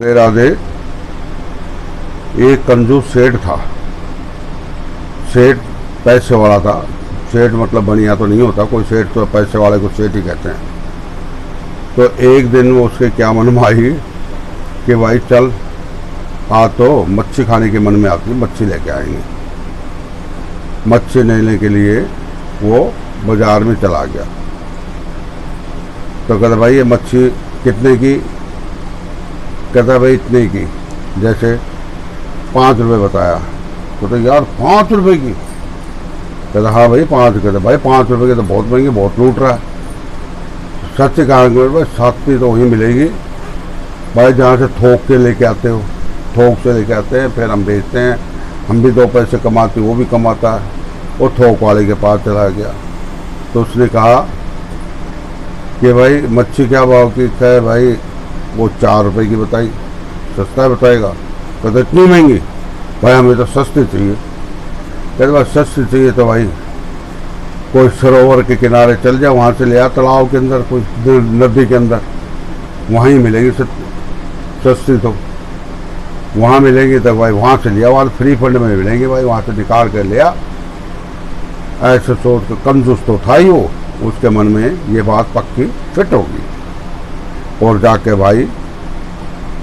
मेरे आगे एक कंजूस सेठ था। सेठ पैसे वाला था। सेठ मतलब बनिया तो नहीं होता कोई, सेठ तो पैसे वाले को सेठ ही कहते हैं। तो एक दिन वो उसके क्या मन में आई कि भाई चल आ, तो मच्छी खाने के मन में आती, मच्छी लेके आएंगे। मच्छी लेने के लिए वो बाजार में चला गया। तो कहता भाई ये मच्छी कितने की? कहता भाई इतने की। जैसे 5 रुपये बताया तो यार 5 रुपये की? कहता हाँ भाई 5। कहता भाई 5 रुपये की तो बहुत महंगी, बहुत लूट रहा है। सच कहा भाई सस्ती तो वहीं मिलेगी भाई जहाँ से थोक के लेके आते हो। थोक से लेके आते हैं फिर हम बेचते हैं, हम भी 2 पैसे कमाते, वो भी कमाता है। वो थोक वाले के पास चला गया तो उसने कहा कि भाई मच्छी क्या भाव की है? भाई वो 4 रुपये की बताई। सस्ता बताएगा? कहते इतनी महंगी? भाई हमें तो सस्ती चाहिए। कहते भाई सस्ती चाहिए तो भाई कोई सरोवर के किनारे चल जाए, वहाँ से ले आ, तालाब के अंदर कोई नदी के अंदर, वहीं मिलेगी सस्ती। तो वहाँ मिलेंगी तो भाई वहाँ से लिया, वहाँ फ्री फंड में मिलेंगे भाई, वहाँ से निकाल कर लिया। ऐसे सोच कर कंजूस तो था ही वो, उसके मन में ये बात पक्की फिट होगी। और जाके भाई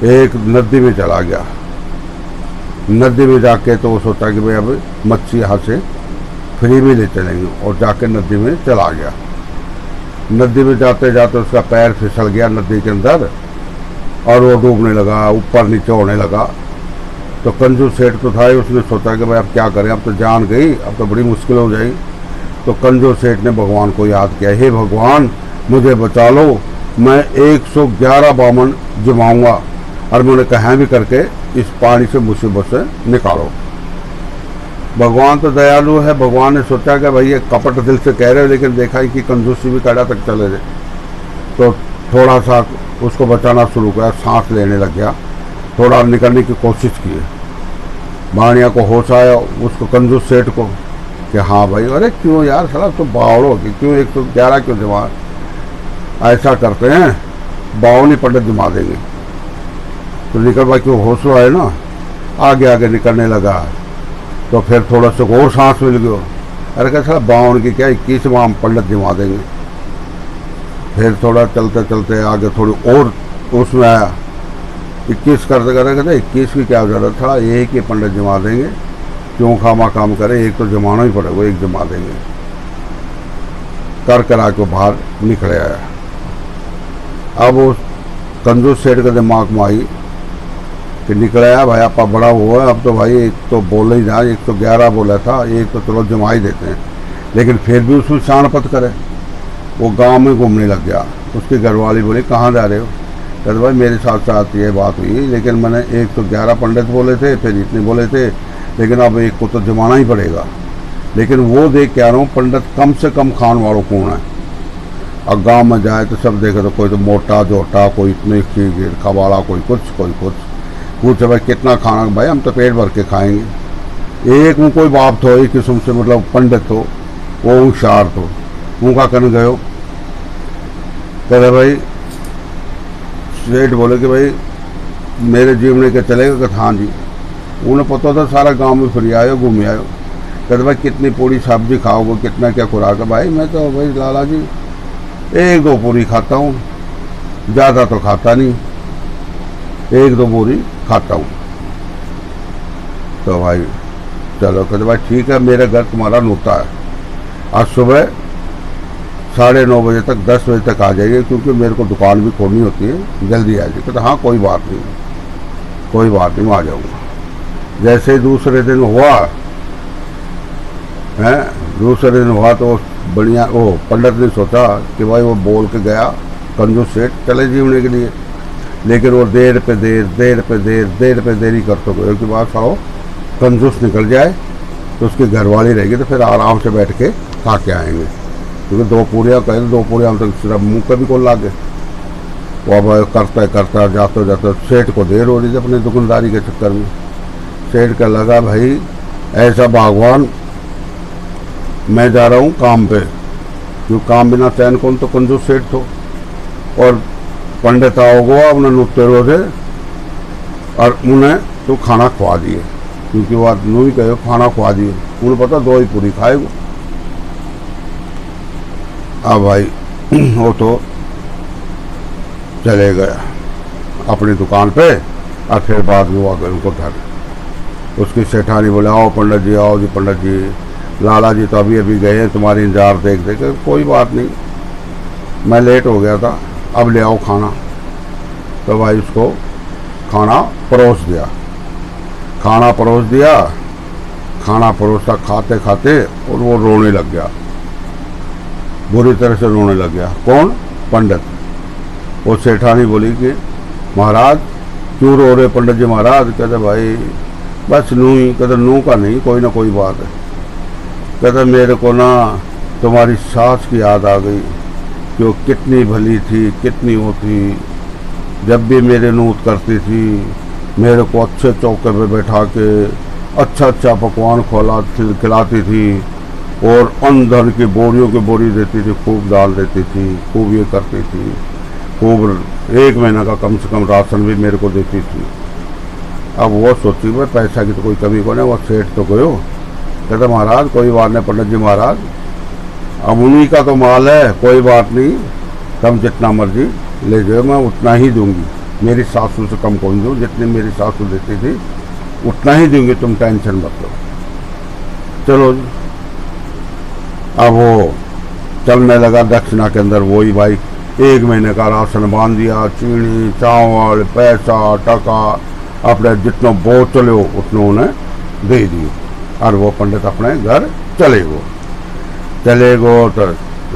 एक नदी में चला गया। नदी में जाके तो वो सोचा कि भाई अब मच्छी यहाँ से फ्री में ले चलेंगे, और जाके नदी में चला गया। नदी में जाते जाते उसका पैर फिसल गया नदी के अंदर और वो डूबने लगा, ऊपर नीचे होने लगा। तो कंजूस सेठ तो था ही, उसने सोचा कि भाई अब क्या करें, अब तो जान गई, अब तो बड़ी मुश्किल हो जाएगी। तो कंजूस सेठ ने भगवान को याद किया, हे भगवान मुझे बचा लो, मैं 111 बामन जमाऊंगा और मैंने कहा भी करके इस पानी से मुसीबत से निकालो। भगवान तो दयालु है। भगवान ने सोचा कि भाई ये कपट दिल से कह रहे हो, लेकिन देखा ही कि कंजूसी भी कड़ा तक चले गए। तो थोड़ा सा उसको बचाना शुरू किया, सांस लेने लग गया, थोड़ा निकलने की कोशिश की। बाणिया को होश आया, उसको कंजूस सेठ को, कि हाँ भाई अरे क्यों यार साला तो बावड़ो कि क्यों 111 क्यों जमा? ऐसा करते हैं 52 पंडित जमा देंगे। तो निकल भाई क्यों होश आए ना, आगे आगे निकलने लगा। तो फिर थोड़ा सा और सांस मिल गया। अरे कैसा 52 की क्या 21वां पंडित जमा देंगे। फिर थोड़ा चलते चलते आगे थोड़ी और उसमें आया, 21 करते करते कहते 21 की क्या जरूरत था, एक ही पंडित जमा देंगे, क्यों खामा काम करे, एक तो जमाना ही पड़ेगा, एक जमा देंगे। कर करा के बाहर निकले आया। अब उस कंजूस सेठ के दिमाग में आई कि निकल आया भाई आपका बड़ा हुआ है, अब तो भाई एक तो बोल ही जाए, 111 बोला था, एक तो चलो जमा ही देते हैं। लेकिन फिर भी उसमें शानपत करे। वो गांव में घूमने लग गया। उसकी घरवाली बोली कहाँ जा रहे हो? कहते भाई मेरे साथ साथ ये बात हुई, लेकिन मैंने 111 पंडित बोले थे, फिर इतने बोले थे, लेकिन अब एक को तो जमाना ही पड़ेगा। लेकिन वो देख क्या रहा हूँ पंडित कम से कम खान वालों कौन है। अब गांव में जाए तो सब देखे तो कोई तो मोटा जोटा, कोई इतने गिरखा वाला, कोई कुछ कोई कुछ। पूछे भाई कितना खाना? भाई हम तो पेट भर के खाएंगे। एक में कोई बाप तो एक किस्म से मतलब पंडित हो, वो होशियार तो उनका करने गए हो। कहते भाई सेठ बोले कि भाई मेरे जीवने के चलेगा? कहते हाँ जी। उन्हें पता था सारा गांव में फिर आयो घूमे आयो। कहते भाई कितनी पूरी सब्जी खाओगे, कितना क्या खुराक है? भाई मैं तो भाई लाला जी 1-2 पूरी खाता हूँ, ज़्यादा तो खाता नहीं, 1-2 पूरी खाता हूँ। तो भाई चलो, कहते भाई ठीक है, मेरे घर तुम्हारा नोता है, आज सुबह 9:30 बजे तक 10 बजे तक आ जाइए, क्योंकि मेरे को दुकान भी खोलनी होती है, जल्दी आ जाइए। कहते हाँ कोई बात नहीं, कोई बात नहीं, मैं आ जाऊँगा। जैसे ही दूसरे दिन हुआ है, दूसरे दिन हुआ तो बढ़िया वो पंडित ने सोचा कि भाई वो बोल के गया कंजूस सेठ चले जीवने के लिए, लेकिन वो देर पे देर ही करते गए कि बात खाओ कंजूस निकल जाए तो उसकी घरवाली रहेगी, तो फिर आराम से बैठ के खा के आएंगे। क्योंकि 2 पूरियाँ कहें, 2 पूरियाँ हम तक सिर्फ मुँह कभी को लागे। वो अब करता जाते जाते सेठ को देर हो रही थी अपनी दुकानदारी के चक्कर में। सेठ का लगा भाई ऐसा भगवान, मैं जा रहा हूँ काम पे, क्यों काम बिना चैन कौन, तो कंजूस सेठ तो। और पंडित आओगो अपने नुत्ते रोजे और उन्हें तो खाना खुआ दिए, क्योंकि वो आदमी कहे खाना खुआ दिए, उन्हें पता दो ही पूरी खाएगा। अब भाई वो तो चले गया अपनी दुकान पे, और फिर बाद में वो आ गए उनको घर। उसकी सेठानी बोले आओ पंडित जी, आओ जी पंडित जी, लाला जी तो अभी अभी गए हैं, तुम्हारी इंतजार देख देख। कोई बात नहीं, मैं लेट हो गया था, अब ले आओ खाना। तो भाई उसको खाना परोस दिया, खाना परोस दिया। खाना परोसा खाते खाते और वो रोने लग गया, बुरी तरह से रोने लग गया। कौन? पंडित। वो सेठानी बोली कि महाराज क्यों रो रहे पंडित जी महाराज? कहते भाई बस नू ही। कहते नू का नहीं, कोई ना कोई बात है। कहते मेरे को ना तुम्हारी सास की याद आ गई कि वो कितनी भली थी, कितनी वो थी। जब भी मेरे नूत करती थी, मेरे को अच्छे चौके पे बैठा के अच्छा अच्छा पकवान खिलाती थी, और अन्न धन की बोरियों की बोरी देती थी, खूब दाल देती थी, खूब ये करती थी, खूब 1 महीना का कम से कम राशन भी मेरे को देती थी। अब वो सोची भाई पैसा की तो कोई कमी को नहीं, वो सेठ तो गयो। कहते महाराज कोई बात नहीं पंडित जी महाराज, अब उन्हीं का तो माल है, कोई बात नहीं, तुम जितना मर्जी ले जाओ, मैं उतना ही दूंगी। मेरी सासू से कम कौन दूँ, जितनी मेरी सासू देती थी उतना ही दूंगी, तुम टेंशन मत लो। चलो जी। अब वो चलने लगा दक्षिणा के अंदर, वही भाई 1 महीने का राशन बांध दिया, चीनी चावल पैसा टका अपने जितना बहुत चले हो उतना उन्हें दे दिए, और वो पंडित अपने घर चले गो। तो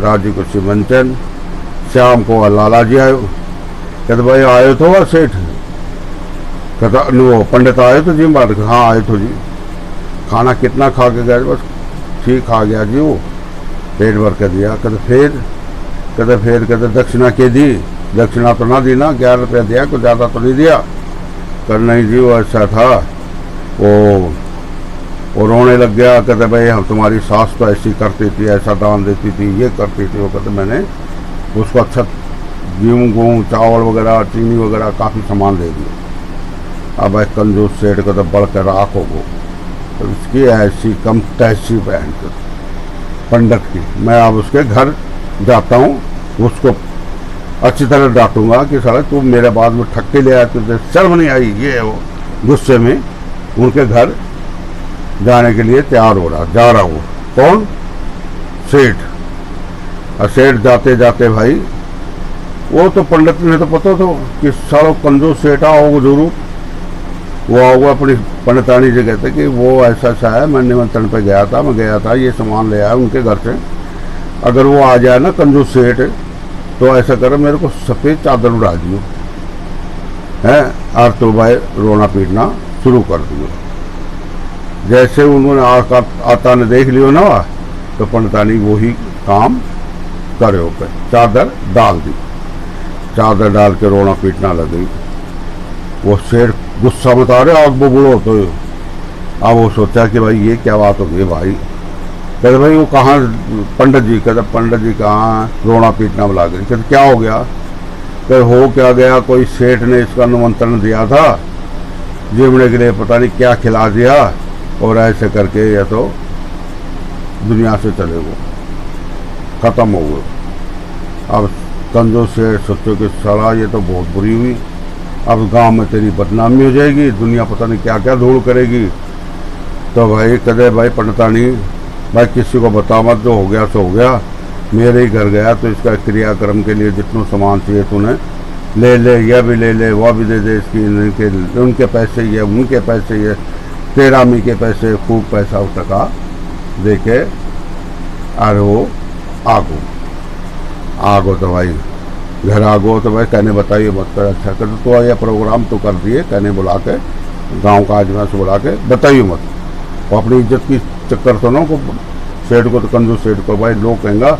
राजी को सिमंचन, शाम को लाला जी आयो। कहते भाई आयो तो वह सेठ? कहता वो पंडित आए तो जी बात? हाँ आए तो जी। खाना कितना खा के गया? बस ठीक खा गया जी, वो पेट भर के दिया। कहते फिर दक्षिणा के दी? दक्षिणा तो ना दी ना, 11 रुपया दिया, कुछ ज़्यादा तो नहीं दिया। कर नहीं जी वो ऐसा था, वो रोने लग गया। कहते भाई हम तुम्हारी सास तो ऐसी करती थी, ऐसा दान देती थी, ये करती थी। वो कहते मैंने उसको अच्छा गेहूँ चावल वगैरह चीनी वगैरह काफ़ी सामान दे दिया। अब एक कंजूस सेठ को तो बढ़ कर राख हो गो, तो इसकी ऐसी कम तहसी बहन पंडित की। मैं अब उसके घर जाता हूँ, उसको अच्छी तरह डांटूंगा कि साला तू मेरे बाद में ठक्के ले आया, तुझे शर्म नहीं आई? ये वो गुस्से में उनके घर जाने के लिए तैयार जा रहा हूँ। कौन? सेठ। और सेठ जाते जाते भाई वो तो पंडित ने तो पता था कि सालों कंजूस सेठ आओगे जरूर, वो आओगे अपनी पंडितानी से। कहते कि वो ऐसा सा है, मैं निमंत्रण पे गया था, ये सामान ले आया उनके घर से, अगर वो आ जाए ना कंजूस सेठ, तो ऐसा करो मेरे को सफ़ेद चादर उड़ा दियो है, और तो भाई रोना पीटना शुरू कर दियो। जैसे उन्होंने आता ने देख लियो ना, तो पंडितानी वही काम करे होकर चादर डाल दी, चादर डाल के रोना पीटना लग गई। वो शेर गुस्सा में था, रहे आग बबूढ़ो तो। अब वो सोचा कि भाई ये क्या बात हो गई भाई। कहते भाई वो कहाँ पंडित जी? कहते पंडित जी कहाँ? रोना पीटना बुला गई। कहते क्या हो गया? कहते हो क्या गया, कोई सेठ ने इसका निमंत्रण दिया था जीवने के लिए, पता नहीं क्या खिला दिया, और ऐसे करके या तो दुनिया से चले गए, ख़त्म हो गए। अब कंजूस सेठ सोचो कि साला ये तो बहुत बुरी हुई, अब गांव में तेरी बदनामी हो जाएगी, दुनिया पता नहीं क्या क्या धूल करेगी। तो भाई कहते भाई पंडितानी भाई किसी को बता मत, जो हो गया सो हो गया, मेरे ही घर गया तो इसका क्रियाक्रम के लिए जितना सामान चाहिए तूने ले ले, यह भी ले ले, वह भी दे दे, इसकी उनके पैसे ये, उनके पैसे ये, तेरा मी के पैसे, खूब पैसा टका दे के और वो आगो तो भाई घर आगो। तो भाई कहने बताइए मत कर, अच्छा कर तो यह प्रोग्राम तो कर दिए, कहने बुला के गाँव का आजमा से बुला के बताइए मत, वो अपनी इज्जत की चक्कर तो ना को सेठ को, तो कंजूस सेठ को भाई लोग कहेंगे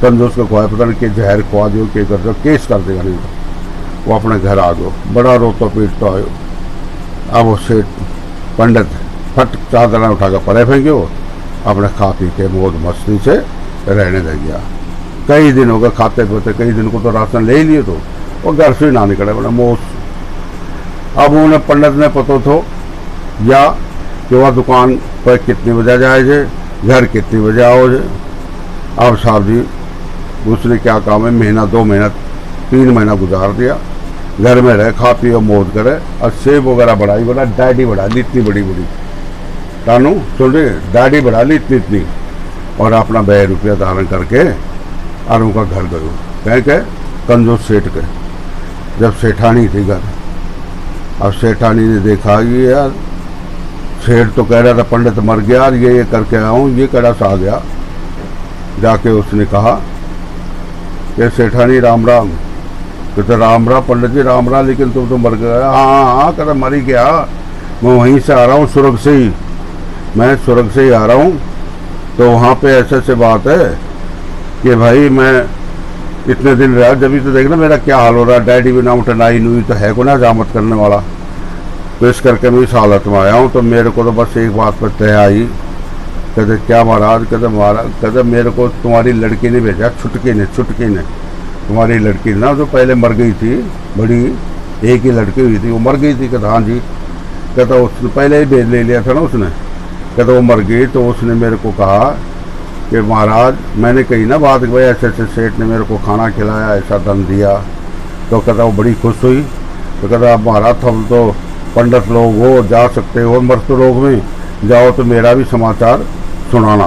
कंजूस को खुआ, पता नहीं कि जहर खुआ दो, क्या कर दो, केस कर देगा। नहीं तो वो अपने घर आ गयो, बड़ा रोता पीटता आयो। अब वो सेठ पंडित फट चादर उठा कर परे फेंके, वो अपने खा पी के मौज मस्ती से रहने लग गया। कई दिन हो गए खाते पीते, कई दिन को तो राशन ले ही लिए, तो वो घर से ही ना निकले, बड़ा मोश। अब उन्हें पंडित ने पतो थो या कि वह दुकान पर कितनी बजे जाए जे, घर कितनी बजे आओ जे। अब साहब जी उसने क्या काम है, महीना 2 महीना 3 महीना गुजार दिया, घर में रहे, खा पियो मौज करे, और सेब वगैरह बढ़ाई, बोला दाढ़ी बढ़ा ली इतनी बड़ी बड़ी, तानू सुन रहे, दाढ़ी बढ़ा ली इतनी इतनी, और अपना 2 रुपया धारण करके और उनका घर गयो। कह के कंजूस सेठ के, जब सेठानी थी घर, अब सेठानी ने देखा कि यार सेठ तो कह रहा था पंडित मर गया और ये करके आया हूँ, ये कड़ा सा आ गया। जाके उसने कहा कि सेठानी राम राम। कहते राम राम पंडित जी राम राम, लेकिन तुम तो मर गए। हाँ हाँ कहते मर ही गया, मैं वहीं से आ रहा हूँ स्वर्ग से ही, मैं स्वर्ग से ही आ रहा हूँ। तो वहाँ पे ऐसे बात है कि भाई मैं इतने दिन रहा, जब भी तो देखना मेरा क्या हाल हो रहा है, डैडी भी ना उठनाई नुई तो है को ना जामत करने वाला, तो इस करके मैं इस हालत में आया हूँ। तो मेरे को तो बस एक बात पर तय आई। कहते क्या महाराज? कहते महाराज, कहते मेरे को तुम्हारी लड़की ने भेजा, छुटकी ने तुम्हारी लड़की ना जो पहले मर गई थी, बड़ी एक ही लड़की हुई थी, वो मर गई थी। कहते हाँ जी। कहता उसने पहले ही भेज ले लिया था ना उसने। कहता वो मर गई, तो उसने मेरे को कहा कि महाराज मैंने कही ना बात कि भाई ऐसे ऐसे सेठ ने मेरे को खाना खिलाया, ऐसा धन दिया। तो कहता वो बड़ी खुश हुई। तो कहता आप महाराज हम तो पंडित लोग हो, जा सकते हो मृत्यु लोग में, जाओ तो मेरा भी समाचार सुनाना,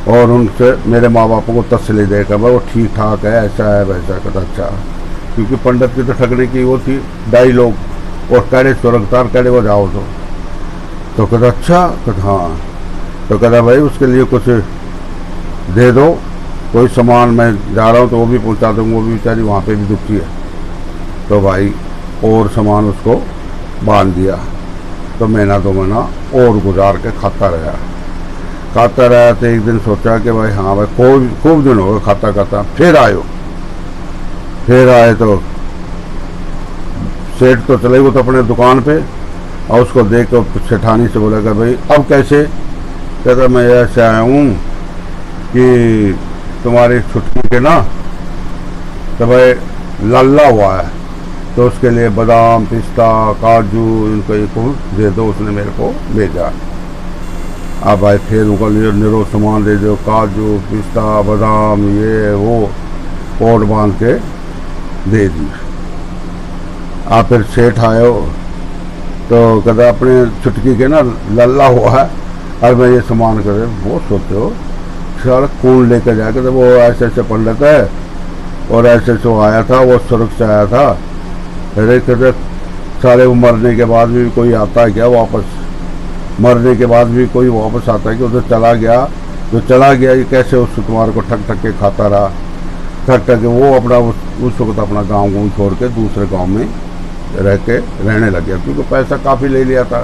और उनसे मेरे माँ बापों को तसल्ली देकर भाई वो ठीक ठाक है, ऐसा है वैसा। कहता अच्छा, क्योंकि पंडित की तो ठगने की वो थी डाई लोग, और कड़े स्वर्गतार कड़े वो जाओ तो कहता अच्छा। कहता हाँ। तो कहता भाई उसके लिए कुछ दे दो, कोई सामान मैं जा रहा हूँ तो वो भी पहुँचा दूँगा, वो भी बेचारी वहाँ पे भी दुखी है। तो भाई और सामान उसको बांध दिया। तो महीना 2 महीना और गुजार के खाता रहा तो एक दिन सोचा कि भाई हाँ भाई खूब दिन हो गए खाता। फिर आए तो सेठ तो चले गए तो अपने दुकान पे, और उसको देख कर सेठानी से बोला कि भाई अब कैसे? कहता मैं ऐसे आया हूँ कि तुम्हारी छुट्टी के ना तो भाई लल्ला हुआ है, तो उसके लिए बादाम पिस्ता काजू इनको एक दे दो, उसने मेरे को भेजा। अब भाई फिर उनका लिए निरो सामान दे दो, काजू पिस्ता बादाम ये वो कोट बांध के दे दी। आप फिर सेठ आयो तो कहता अपने छुटकी के ना लल्ला हुआ है और मैं ये सामान करे, वो सोचते हो सारा कौन लेकर जाए? कहते वो ऐसे ऐसे पंडित है और ऐसे ऐसे आया था, वो स्वर्ग से आया था। अरे कहते सारे वो मरने के बाद भी कोई आता है क्या वापस? मरने के बाद भी कोई वापस आता है कि उधर चला गया, जो चला गया ये कैसे उस तुम्हारे को ठक ठक के खाता रहा, ठक ठक के वो अपना उस वक्त अपना गाँव छोड़ के दूसरे गाँव में रह के रहने लग गया, क्योंकि पैसा काफ़ी ले लिया था,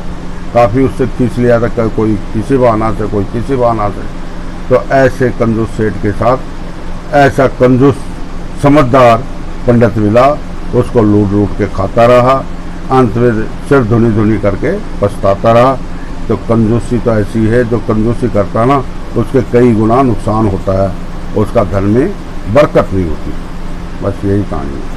काफ़ी उससे खींच लिया था, कोई किसी बहाना से कोई किसी बहाना से। तो ऐसे कंजूस सेठ के साथ ऐसा कंजूस समझदार पंडित मिला, उसको लूट लूट के खाता रहा, अंत में सिर धुनी धुनी करके पछताता रहा। तो कंजूसी तो ऐसी है, जो कंजूसी करता ना उसके कई गुना नुकसान होता है, उसका धन में बरकत नहीं होती। बस यही कहानी है।